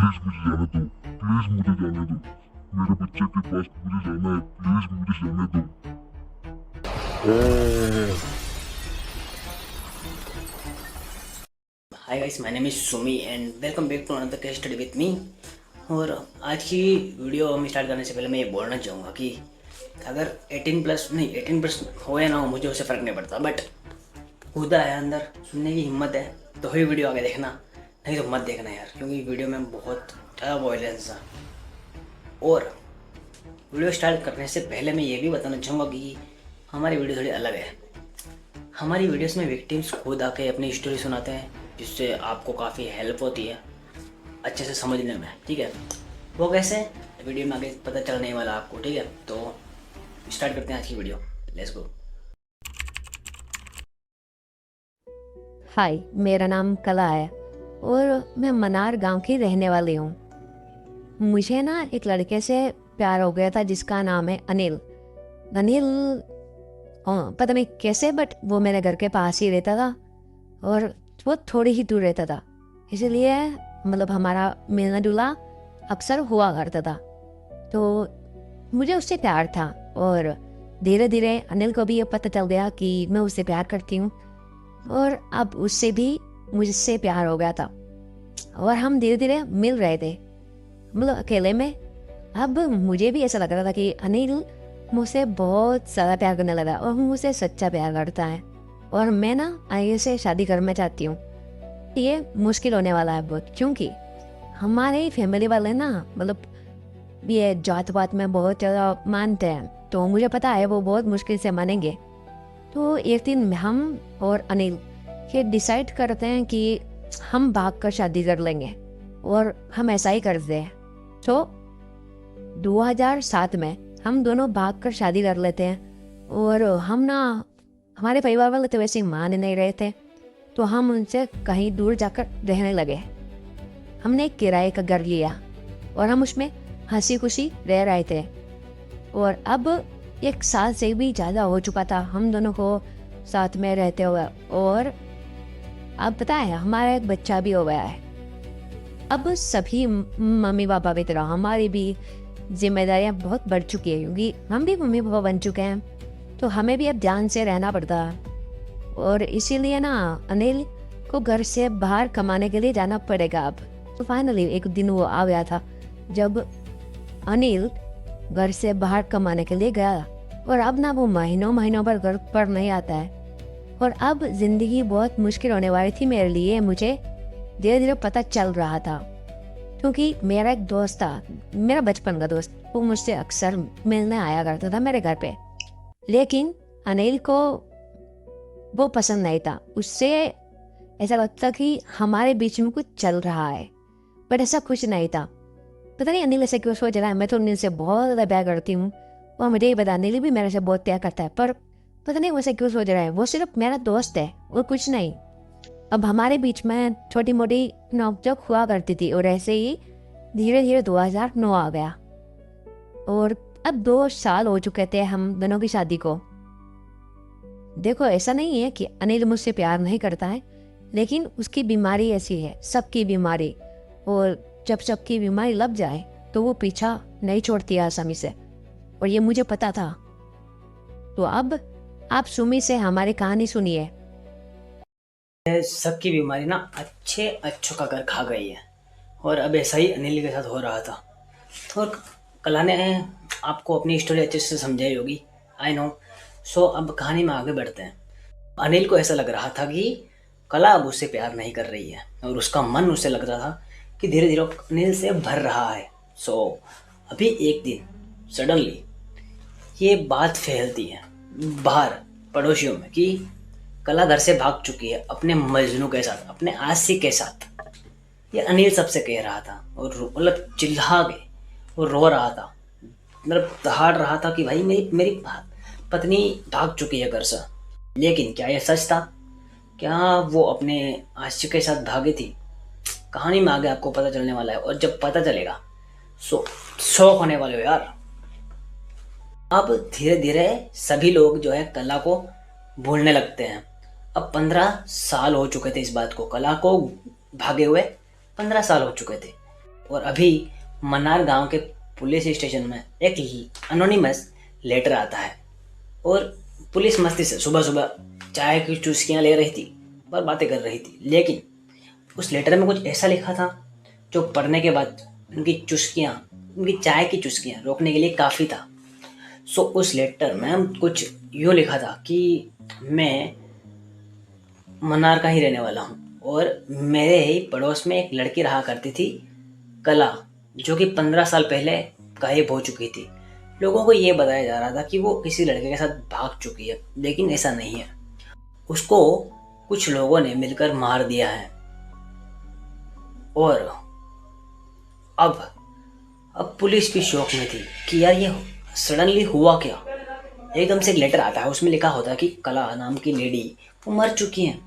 Please मुझे जाने दो, प्लीज मुझे जाने दो, मेरे बच्चे के पास मुझे जाना है, प्लीज मुझे जाने दो। Hi guys, my name is Sumi and welcome back to another case study with me. और आज की वीडियो में स्टार्ट करने से पहले मैं ये बोलना चाहूँगा कि अगर 18 प्लस नहीं 18 प्लस हो या ना हो मुझे उससे फ़र्क नहीं पड़ता, बट खुदा है अंदर सुनने की हिम्मत है तो ही वीडियो आगे देखना, नहीं तो मत देखना यार, क्योंकि वीडियो में बहुत ज़्यादा वायलेंस है। और वीडियो स्टार्ट करने से पहले मैं ये भी बताना चाहूँगा कि हमारी वीडियो थोड़ी अलग है। हमारी वीडियोस में विक्टिम्स खुद आके अपनी स्टोरी सुनाते हैं, जिससे आपको काफ़ी हेल्प होती है अच्छे से समझने में। ठीक है, वो कैसे वीडियो में आगे पता चलने वाला आपको। ठीक है, तो स्टार्ट करते हैं आज की वीडियो, लेट्स गो। हाय, मेरा नाम कला है और मैं मनार गांव की रहने वाली हूँ। मुझे ना एक लड़के से प्यार हो गया था जिसका नाम है अनिल। अनिल पता नहीं कैसे, बट वो मेरे घर के पास ही रहता था और वो थोड़ी ही दूर रहता था, इसीलिए मतलब हमारा मिलना जुलना अक्सर हुआ करता था। तो मुझे उससे प्यार था और धीरे धीरे अनिल को भी ये पता चल गया कि मैं उससे प्यार करती हूँ और अब उससे भी मुझसे प्यार हो गया था और हम धीरे धीरे मिल रहे थे, मतलब अकेले में। अब मुझे भी ऐसा लग रहा था कि अनिल मुझसे बहुत ज़्यादा प्यार करने लगा और मुझसे सच्चा प्यार करता है और मैं ना आगे से शादी करना चाहती हूँ। ये मुश्किल होने वाला है बहुत, क्योंकि हमारे फैमिली वाले ना मतलब ये जात पात में बहुत ज़्यादा मानते हैं, तो मुझे पता है वो बहुत मुश्किल से मानेंगे। तो एक दिन हम और अनिल ये डिसाइड करते हैं कि हम भाग कर शादी कर लेंगे और हम ऐसा ही करते हैं। तो 2007 में हम दोनों भाग कर शादी कर लेते हैं और हम ना हमारे परिवार वाले तो वैसे ही मान नहीं रहे थे, तो हम उनसे कहीं दूर जाकर रहने लगे। हमने एक किराए का घर लिया और हम उसमें हंसी खुशी रह रहे थे। और अब 1 साल से भी ज़्यादा हो चुका था हम दोनों को साथ में रहते हुए, और अब पता है हमारा एक बच्चा भी हो गया है। अब सभी मम्मी पापा की तरह हमारी भी जिम्मेदारियां बहुत बढ़ चुकी है, क्योंकि हम भी मम्मी पापा बन चुके हैं, तो हमें भी अब ध्यान से रहना पड़ता है। और इसीलिए ना अनिल को घर से बाहर कमाने के लिए जाना पड़ेगा अब। तो फाइनली एक दिन वो आ गया था जब अनिल घर से बाहर कमाने के लिए गया, और अब ना वो महीनों महीनों पर घर पर नहीं आता है। और अब जिंदगी बहुत मुश्किल होने वाली थी मेरे लिए, मुझे धीरे धीरे पता चल रहा था, क्योंकि मेरा एक दोस्त था, मेरा बचपन का दोस्त, वो मुझसे अक्सर मिलने आया करता था मेरे घर पे। लेकिन अनिल को वो पसंद नहीं था, उससे ऐसा लगता कि हमारे बीच में कुछ चल रहा है, बट ऐसा कुछ नहीं था। पता नहीं अनिल ऐसे क्यों सोच रहा है। मैं तो अनिल से बहुत ज़्यादा प्यार करती हूँ और मुझे ही पता अनिल भी मेरे से बहुत प्यार करता है, पर पता नहीं वैसे क्यों सोच रहा है। वो सिर्फ मेरा दोस्त है और कुछ नहीं। अब हमारे बीच में छोटी मोटी नोकझोंक हुआ करती थी और ऐसे ही धीरे धीरे 2009 आ गया और अब 2 साल हो चुके थे हम दोनों की शादी को। देखो, ऐसा नहीं है कि अनिल मुझसे प्यार नहीं करता है, लेकिन उसकी बीमारी ऐसी है, सबकी बीमारी, और जब सबकी बीमारी लग जाए तो वो पीछा नहीं छोड़ती आसानी से, और ये मुझे पता था। तो अब आप सुमी से हमारी कहानी सुनिए। सबकी बीमारी ना अच्छे अच्छों का घर खा गई है और अब ऐसा ही अनिल के साथ हो रहा था। और कला ने आपको अपनी स्टोरी अच्छे से समझाई होगी, आई नो। सो अब कहानी में आगे बढ़ते हैं। अनिल को ऐसा लग रहा था कि कला अब उससे प्यार नहीं कर रही है और उसका मन उसे लग रहा था कि धीरे धीरे अनिल से भर रहा है। सो अभी एक दिन सडनली ये बात फैलती है बाहर पड़ोसियों में कि कला घर से भाग चुकी है अपने मजनू के साथ, अपने आशिक के साथ। ये अनिल सबसे कह रहा था और मतलब चिल्ला के वो रो रहा था, मतलब दहाड़ रहा था कि भाई मेरी मेरी पत्नी भाग चुकी है घर से। लेकिन क्या ये सच था? क्या वो अपने आशिक के साथ भागी थी? कहानी में आगे आपको पता चलने वाला है, और जब पता चलेगा शौक होने वाले हो यार। अब धीरे धीरे सभी लोग जो है कला को भूलने लगते हैं। अब 15 साल हो चुके थे इस बात को, कला को भागे हुए 15 साल हो चुके थे। और अभी मन्नार गांव के पुलिस स्टेशन में एक अनोनिमस लेटर आता है और पुलिस मस्ती से सुबह सुबह चाय की चुस्कियाँ ले रही थी और बातें कर रही थी, लेकिन उस लेटर में कुछ ऐसा लिखा था जो पढ़ने के बाद उनकी चाय की चुस्कियाँ रोकने के लिए काफ़ी था। सो उस लेटर में कुछ यूँ लिखा था कि मैं मन्नार का ही रहने वाला हूँ और मेरे ही पड़ोस में एक लड़की रहा करती थी कला, जो कि 15 साल पहले गायब हो चुकी थी। लोगों को ये बताया जा रहा था कि वो किसी लड़के के साथ भाग चुकी है, लेकिन ऐसा नहीं है। उसको कुछ लोगों ने मिलकर मार दिया है। और अब पुलिस भी शौक में थी कि यार ये सडनली हुआ क्या। एकदम से एक लेटर आता है, उसमें लिखा होता है कि कला नाम की लेडी वो मर चुकी है।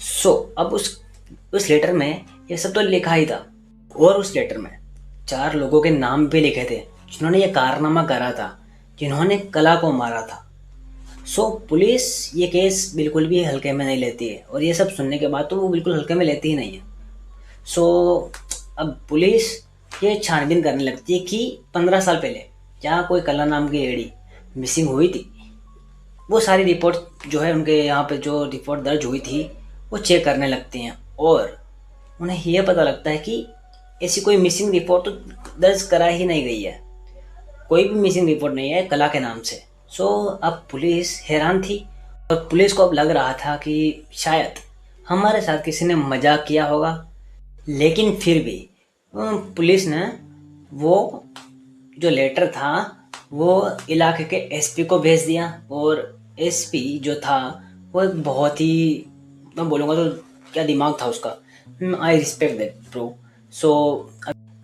सो अब उस लेटर में ये सब तो लिखा ही था और उस लेटर में 4 लोगों के नाम भी लिखे थे जिन्होंने ये कारनामा करा था, जिन्होंने कला को मारा था। सो पुलिस ये केस बिल्कुल भी हल्के में नहीं लेती है और ये सब सुनने के बाद तो वो बिल्कुल हल्के में लेती ही नहीं है। सो अब पुलिस ये छानबीन करने लगती है कि 15 साल पहले क्या कोई कला नाम की लेडी मिसिंग हुई थी। वो सारी रिपोर्ट जो है उनके यहाँ पे जो रिपोर्ट दर्ज हुई थी वो चेक करने लगते हैं और उन्हें ये पता लगता है कि ऐसी कोई मिसिंग रिपोर्ट तो दर्ज करा ही नहीं गई है, कोई भी मिसिंग रिपोर्ट नहीं है कला के नाम से। सो अब पुलिस हैरान थी और पुलिस को अब लग रहा था कि शायद हमारे साथ किसी ने मजाक किया होगा, लेकिन फिर भी पुलिस ने वो जो लेटर था वो इलाके के एसपी को भेज दिया और एसपी जो था वो एक बहुत ही, मैं बोलूँगा तो क्या दिमाग था उसका, आई रिस्पेक्ट दैट ब्रो। सो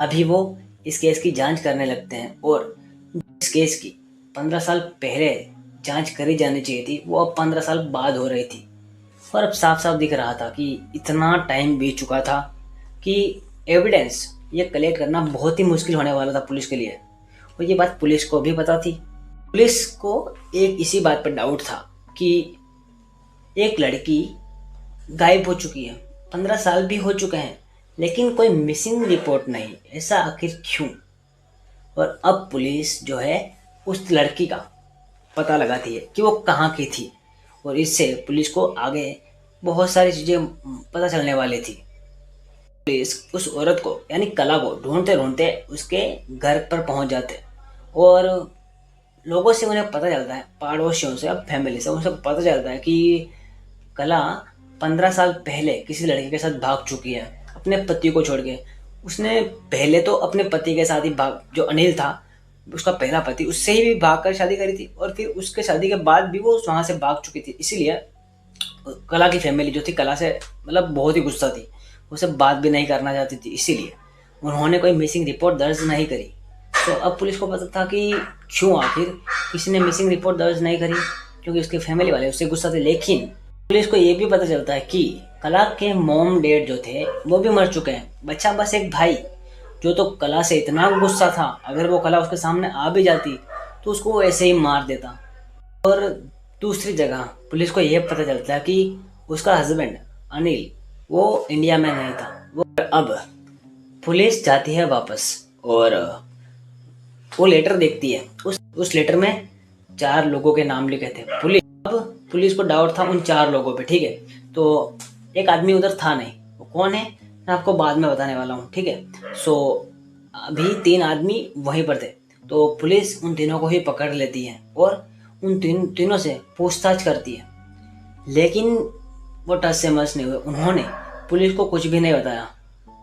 अभी वो इस केस की जांच करने लगते हैं और इस केस की 15 साल पहले जांच करी जानी चाहिए थी वो अब 15 साल बाद हो रही थी। और अब साफ साफ दिख रहा था कि इतना टाइम बीत चुका था कि एविडेंस ये कलेक्ट करना बहुत ही मुश्किल होने वाला था पुलिस के लिए। और ये बात पुलिस को भी पता थी। पुलिस को एक इसी बात पर डाउट था कि एक लड़की गायब हो चुकी है, 15 साल भी हो चुके हैं, लेकिन कोई मिसिंग रिपोर्ट नहीं, ऐसा आखिर क्यों। और अब पुलिस जो है उस लड़की का पता लगाती है कि वो कहाँ की थी और इससे पुलिस को आगे बहुत सारी चीज़ें पता चलने वाली थी। पुलिस उस औरत को यानी कला को ढूंढते ढूंढते उसके घर पर पहुंच जाते और लोगों से उन्हें पता चलता है, पड़ोसियों से, अब फैमिली से उन्हें पता चलता है कि कला 15 साल पहले किसी लड़के के साथ भाग चुकी है अपने पति को छोड़ के। उसने पहले तो अपने पति के साथ ही जो अनिल था उसका पहला पति, उससे ही भी भाग कर शादी करी थी और फिर उसके शादी के बाद भी वो वहाँ से भाग चुकी थी। इसीलिए कला की फैमिली जो थी कला से मतलब बहुत ही गुस्सा थी, उसे बात भी नहीं करना चाहती थी, इसीलिए उन्होंने कोई मिसिंग रिपोर्ट दर्ज नहीं करी। तो अब पुलिस को पता था कि क्यों आखिर किसी ने मिसिंग रिपोर्ट दर्ज नहीं करी, क्योंकि उसके फैमिली वाले उससे गुस्सा थे। लेकिन पुलिस को ये भी पता चलता है कि कला के मॉम डैड जो थे वो भी मर चुके हैं, बच्चा बस एक भाई जो तो कला से इतना गुस्सा था, अगर वो कला उसके सामने आ भी जाती तो उसको वो ऐसे ही मार देता। और दूसरी जगह पुलिस को यह पता चलता है कि उसका हस्बैंड अनिल वो इंडिया में नहीं था। वो अब पुलिस जाती है वापस और वो लेटर देखती है। उस लेटर में 4 लोगों के नाम लिखे थे। पुलिस को डाउट था उन 4 लोगों पे, ठीक है। तो एक आदमी उधर था नहीं, वो कौन है मैं आपको बाद में बताने वाला हूँ, ठीक है। सो अभी 3 आदमी वहीं पर थे, तो पुलिस उन तीनों को ही पकड़ लेती है और उन तीनों से पूछताछ करती है, लेकिन वो टस से मस नहीं हुए। उन्होंने पुलिस को कुछ भी नहीं बताया।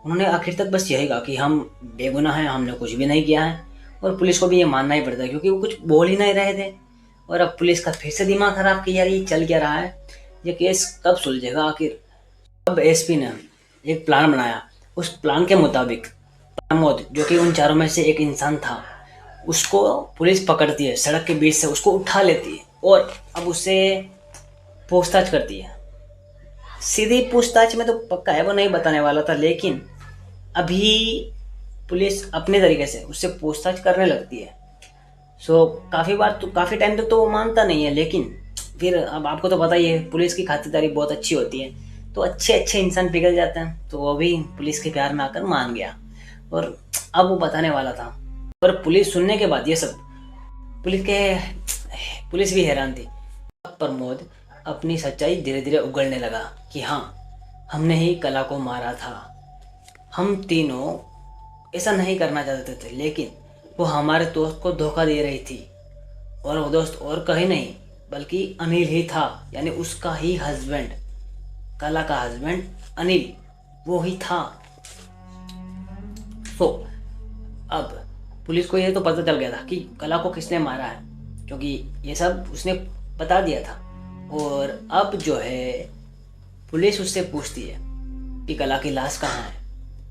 उन्होंने आखिर तक बस यही कहा कि हम बेगुनाह हैं, हमने कुछ भी नहीं किया है। और पुलिस को भी ये मानना ही पड़ता है क्योंकि वो कुछ बोल ही नहीं रहे थे। और अब पुलिस का फिर से दिमाग खराब कि यार ये चल क्या रहा है, ये केस कब सुलझेगा आखिर। अब एसपी ने एक प्लान बनाया। उस प्लान के मुताबिक प्रमोद, जो कि उन 4 में से एक इंसान था, उसको पुलिस पकड़ती है, सड़क के बीच से उसको उठा लेती है और अब उससे पूछताछ करती है। सीधी पूछताछ में तो पक्का है वो नहीं बताने वाला था, लेकिन अभी पुलिस अपने तरीके से उससे पूछताछ करने लगती है। सो काफ़ी टाइम तक तो वो मानता नहीं है, लेकिन फिर अब आपको तो पता ही है पुलिस की खातिरदारी बहुत अच्छी होती है, तो अच्छे इंसान पिघल जाते हैं। तो वो भी पुलिस के प्यार में आकर मान गया। और अब वो बताने वाला था। पर पुलिस सुनने के बाद ये सब पुलिस भी हैरान थी। अब प्रमोद अपनी सच्चाई धीरे धीरे उगलने लगा कि हाँ, हमने ही कला को मारा था। हम तीनों ऐसा नहीं करना चाहते थे, लेकिन वो हमारे दोस्त को धोखा दे रही थी। और वो दोस्त और कहीं नहीं बल्कि अनिल ही था, यानी उसका ही हस्बैंड, कला का हस्बैंड अनिल, वो ही था। तो अब पुलिस को ये तो पता चल गया था कि कला को किसने मारा है, क्योंकि ये सब उसने बता दिया था। और अब जो है पुलिस उससे पूछती है कि कला की लाश कहाँ है,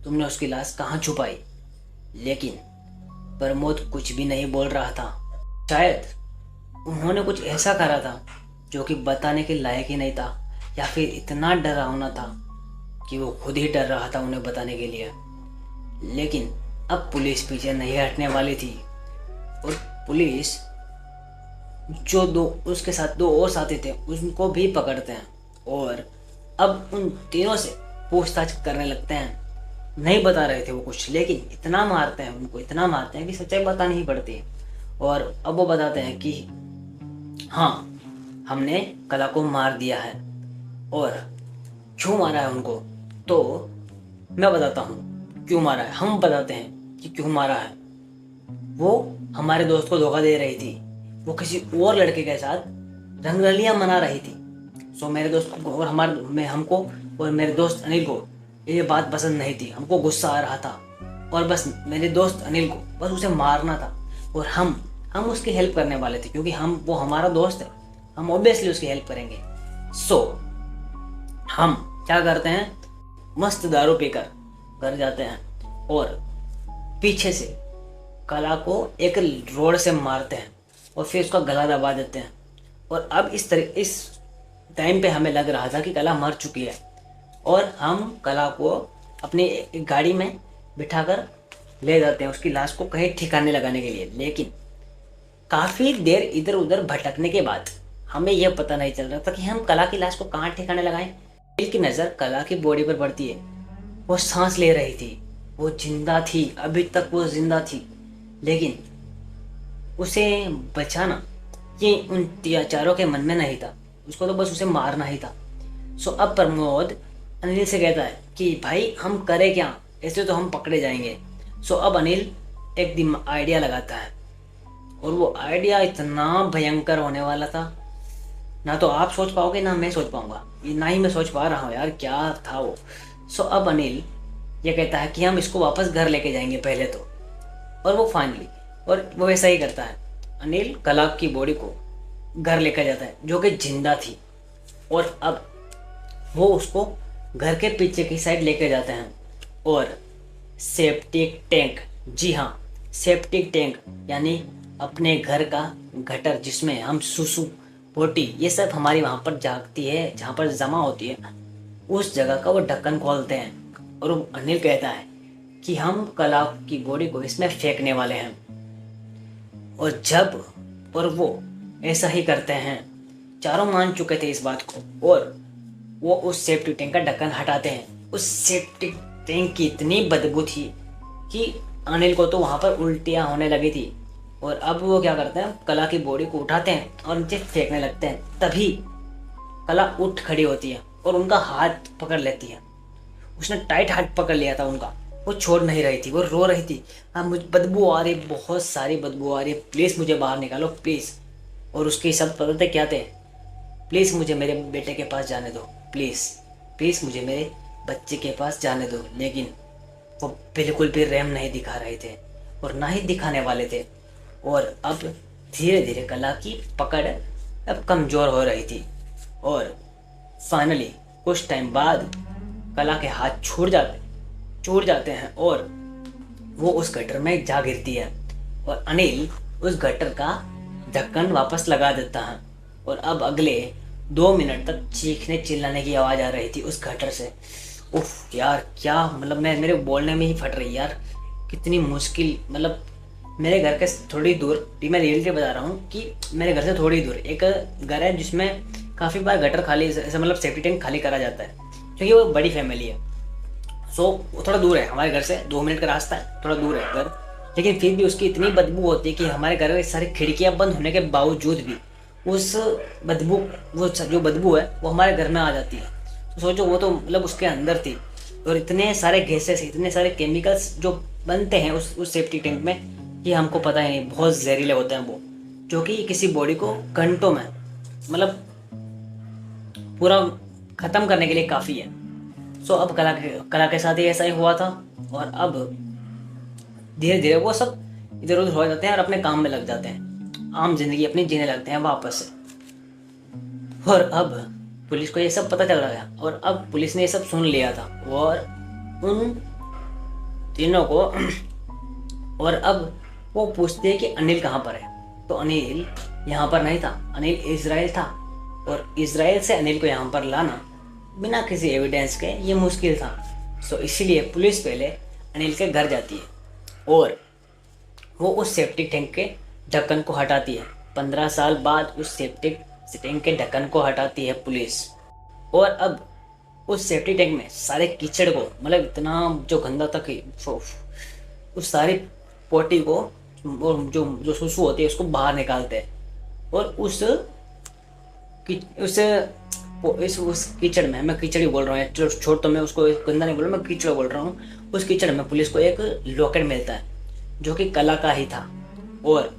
तुमने उसकी लाश कहाँ छुपाई। लेकिन प्रमोद कुछ भी नहीं बोल रहा था। शायद उन्होंने कुछ ऐसा करा था जो कि बताने के लायक ही नहीं था, या फिर इतना डरावना था कि वो खुद ही डर रहा था उन्हें बताने के लिए। लेकिन अब पुलिस पीछे नहीं हटने वाली थी, और पुलिस जो उसके साथ दो और साथी थे उनको भी पकड़ते हैं, और अब उन तीनों से पूछताछ करने लगते हैं। नहीं बता रहे थे वो कुछ, लेकिन इतना मारते हैं उनको, इतना मारते हैं कि सच्चाई बतानी ही पड़ती है। और अब वो बताते हैं कि हाँ, हमने कला को मार दिया है। और क्यों मारा है उनको, तो मैं बताता हूँ क्यों मारा है। हम बताते हैं कि क्यों मारा है। वो हमारे दोस्त को धोखा दे रही थी, वो किसी और लड़के के साथ रंगरलियां मना रही थी। सो मेरे दोस्त को और हमको और मेरे दोस्त अनिल को ये बात पसंद नहीं थी। हमको गुस्सा आ रहा था, और बस मेरे दोस्त अनिल को बस उसे मारना था। और हम उसकी हेल्प करने वाले थे, क्योंकि वो हमारा दोस्त है, हम ऑब्वियसली उसकी हेल्प करेंगे। सो हम क्या करते हैं, मस्त दारू पीकर घर जाते हैं और पीछे से कला को एक रोड से मारते हैं और फिर उसका गला दबा देते हैं। और अब इस टाइम पे हमें लग रहा था कि कला मर चुकी है, और हम कला को अपनी एक गाड़ी में बिठाकर ले जाते हैं उसकी लाश को कहीं ठिकाने लगाने के लिए। लेकिन काफ़ी देर इधर उधर भटकने के बाद हमें यह पता नहीं चल रहा था कि हम कला की लाश को कहाँ ठिकाने लगाएं। अनिल की नज़र कला की बॉडी पर पड़ती है। वो सांस ले रही थी, वो जिंदा थी, अभी तक वो जिंदा थी, लेकिन उसे बचाना ये उन चारों के मन में नहीं था। उसको तो बस उसे मारना ही था। सो अब प्रमोद अनिल से कहता है कि भाई हम करें क्या, ऐसे तो हम पकड़े जाएंगे। सो अब अनिल एक आइडिया लगाता है, और वो आइडिया इतना भयंकर होने वाला था, ना तो आप सोच पाओगे ना मैं सोच पाऊंगा, ना ही मैं सोच पा रहा हूँ यार क्या था वो। सो अब अनिल ये कहता है कि हम इसको वापस घर लेके जाएंगे पहले तो, और वो फाइनली और वो वैसा ही करता है। अनिल कला की बॉडी को घर लेकर जाता है जो कि जिंदा थी, और अब वो उसको घर के पीछे की साइड लेकर जाते हैं। और सेप्टिक टैंक, जी हाँ सेप्टिक टैंक, यानी अपने घर का गटर जिसमें हम सुसु पोटी ये सब हमारी वहाँ पर जागती है, जहाँ पर जमा होती है, उस जगह का वो ढक्कन खोलते हैं। और वो अनिल कहता है कि हम कला की बॉडी को इसमें फेंकने वाले हैं। और वो ऐसा ही करते हैं। चारों मान चुके थे इस बात को, और वो उस सेप्टिक टैंक का ढक्कन हटाते हैं। उस सेप्टिक टैंक की इतनी बदबू थी कि अनिल को तो वहाँ पर उल्टियाँ होने लगी थी। और अब वो क्या करते हैं, कला की बॉडी को उठाते हैं और नीचे फेंकने लगते हैं। तभी कला उठ खड़ी होती है और उनका हाथ पकड़ लेती है। उसने टाइट हाथ पकड़ लिया था उनका, वो छोड़ नहीं रही थी, वो रो रही थी। हाँ मुझे बदबू आ रही, बहुत सारी बदबू आ रही है, प्लीज़ मुझे बाहर निकालो प्लीज़। और उसके शब्द पता थे क्या थे, प्लीज़ मुझे मेरे बेटे के पास जाने दो, प्लीज़ मुझे मेरे बच्चे के पास जाने दो। लेकिन वो बिल्कुल भी रहम नहीं दिखा रहे थे और ना ही दिखाने वाले थे। और अब धीरे धीरे कला की पकड़ अब कमज़ोर हो रही थी, और फाइनली कुछ टाइम बाद कला के हाथ छूट जाते हैं और वो उस गटर में जा गिरती है। और अनिल उस गटर का ढक्कन वापस लगा देता है। और अब अगले 2 मिनट तक चीखने चिल्लाने की आवाज़ आ रही थी उस गटर से। उफ यार, क्या मतलब मेरे बोलने में ही फट रही यार, कितनी मुश्किल। मतलब मेरे घर के थोड़ी दूर, मैं रियलिटी बता रहा हूँ कि मेरे घर से थोड़ी दूर एक घर है जिसमें काफ़ी बार गटर खाली, ऐसा मतलब सेफ्टी टैंक खाली करा जाता है, क्योंकि वो बड़ी फैमिली है। सो वो थोड़ा दूर है हमारे घर से, 2 मिनट का रास्ता है, थोड़ा दूर है घर। लेकिन फिर भी उसकी इतनी बदबू होती है कि हमारे घर में सारी खिड़कियां बंद होने के बावजूद भी उस बदबू, वो जो बदबू है वो हमारे घर में आ जाती है। तो सोचो वो तो मतलब उसके अंदर थी, और इतने सारे गैसेस, इतने सारे केमिकल्स जो बनते हैं उस सेफ्टी टैंक में कि हमको पता ही नहीं, बहुत जहरीले होते हैं वो, जो कि किसी बॉडी को घंटों में मतलब पूरा ख़त्म करने के लिए काफ़ी है। सो अब कला के साथ ही ऐसा ही हुआ था, और अब धीरे धीरे वो सब इधर उधर हो जाते हैं और अपने काम में लग जाते हैं, आम जिंदगी अपनी जीने लगते हैं वापस से। और अब पुलिस को ये सब पता चल रहा है, और अब पुलिस ने ये सब सुन लिया था, और उन तीनों को और अब वो पूछते हैं कि अनिल कहाँ पर है। तो अनिल यहाँ पर नहीं था, अनिल इजराइल था, और इजराइल से अनिल को यहाँ पर लाना बिना किसी एविडेंस के ये मुश्किल था। सो इसीलिए पुलिस पहले अनिल के घर जाती है, और वो उस सेप्टिक टैंक के ढक्कन को हटाती है। 15 साल बाद उस सेप्टिक टैंक के ढक्कन को हटाती है पुलिस, और अब उस सेफ्टी टैंक में सारे कीचड़ को, मतलब इतना जो गंदा था कि उस सारी पोटी को, और जो सुसु होती है उसको बाहर निकालते हैं, और उस कीचड़ में, मैं कीचड़ ही बोल रहा हूँ, छोड़ तो मैं उसको गंदा नहीं बोल रहा, मैं कीचड़ बोल रहा हूँ। उस कीचड़ में पुलिस को एक लॉकेट मिलता है जो कि कला का ही था, और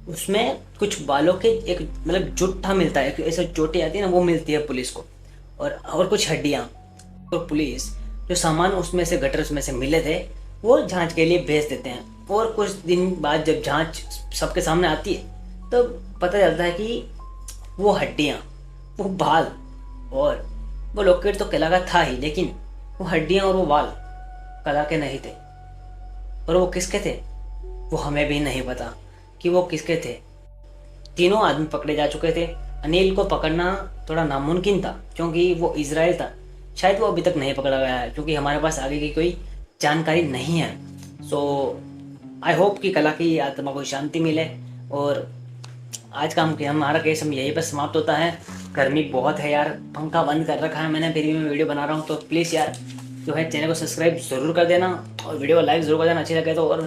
उसमें कुछ बालों के एक मतलब जुट्ठा मिलता है, एक ऐसे चोटी आती है ना, वो मिलती है पुलिस को, और कुछ हड्डियाँ। और पुलिस जो सामान उसमें से गटर में से मिले थे वो जांच के लिए भेज देते हैं, और कुछ दिन बाद जब जांच सबके सामने आती है तो पता चलता है कि वो हड्डियाँ, वो बाल और वो लॉकेट तो कला का था ही, लेकिन वो हड्डियाँ और वो बाल कला के नहीं थे। और वो किसके थे वो हमें भी नहीं पता कि वो किसके थे। तीनों आदमी पकड़े जा चुके थे। अनिल को पकड़ना थोड़ा नामुमकिन था क्योंकि वो इजराइल था, शायद वो अभी तक नहीं पकड़ा गया है क्योंकि हमारे पास आगे की कोई जानकारी नहीं है। सो आई होप कि कला की आत्मा को शांति मिले। और आज का हमारा केस हम यहीं पर समाप्त होता है। गर्मी बहुत है यार, पंखा बंद कर रखा है मैंने, फिर भी मैं वीडियो बना रहा हूँ। तो प्लीज़ यार जो है चैनल को सब्सक्राइब ज़रूर कर देना और वीडियो को लाइक ज़रूर कर देना अच्छी लगे तो। और